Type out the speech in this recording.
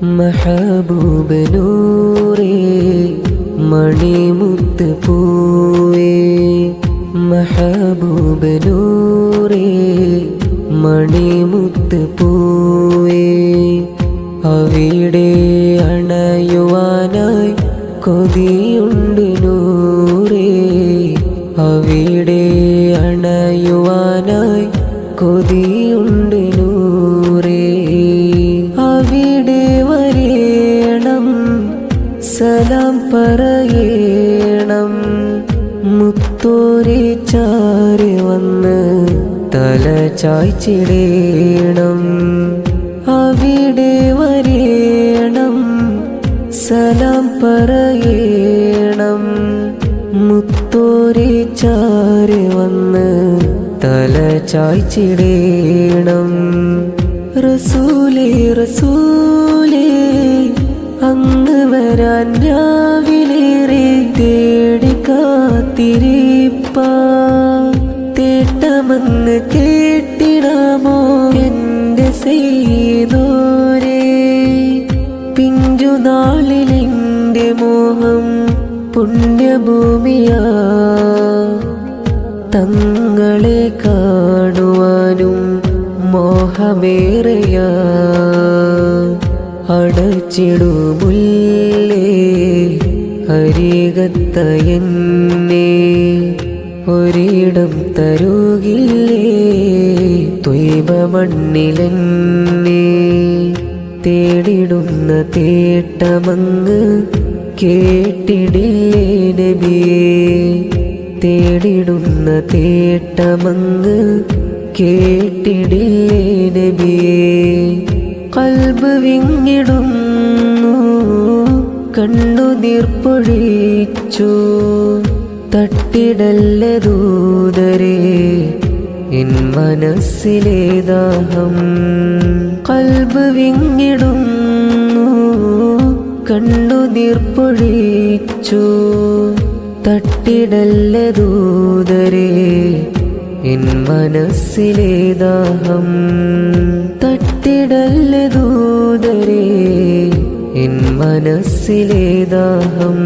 മെഹബൂബ് നൂറേ മണിമുത്ത് പൂവേ മെഹബൂബ് നൂറേ മണിമുത്ത് പൂവേ അവിടെ അണയുവാനായി കൊതിയുണ്ട് നൂറേ അവിടെ അണയുവാനായി കൊതിയുണ്ട് നൂറേ അവിടെ വരേണം സലാം പറയണം മുത്തോരെ ചാരി വന്ന് തല ചായ്ച്ചിടേണം അവിടെ വരേണം സലാം പറയണം മുത്തോരെ ചാരി വന്ന് തല ചായ്ച്ചിടേണം റസൂലേ റസൂലേ അങ്ങ് വരാൻ രാവിലേറെ തേടി കാത്തിരിപ്പാ തേട്ടമങ്ങ് കേട്ടിടാമോ എൻ്റെ സയ്യിദോരേ പിഞ്ചുനാളിലെൻ്റെ മോഹം പുണ്യഭൂമിയാ തങ്ങളെ കാണുവാനും മോഹമേറെയാ അടച്ചിടുമുല്ലേ അരികത്തയെന്നെ ഒരിടം തരുകില്ലേ ത്വയ്ബ മണ്ണിലെന്നെ തേടിടുന്ന തേട്ടമങ്ങ് കേട്ടിടില്ലേ നബിയേ തേടിടുന്ന തേട്ടമങ്ങ് കേട്ടിടില്ലേ നബിയേ ഖൽബ് വിങ്ങിടുന്നു കണ്ണുനീർ പൊഴിച്ചു തട്ടിടല്ല ദൂതരേ എൻ മനസ്സിലെ ദാഹം ഖൽബ് വിങ്ങിടുന്നു കണ്ണുനീർ പൊഴിച്ചു തട്ടിടല്ല ദൂതരേ എൻ മനസ്സിലെ ദാഹം തട്ടിടല്ല ദൂതരേ എൻ മനസ്സിലെ ദാഹം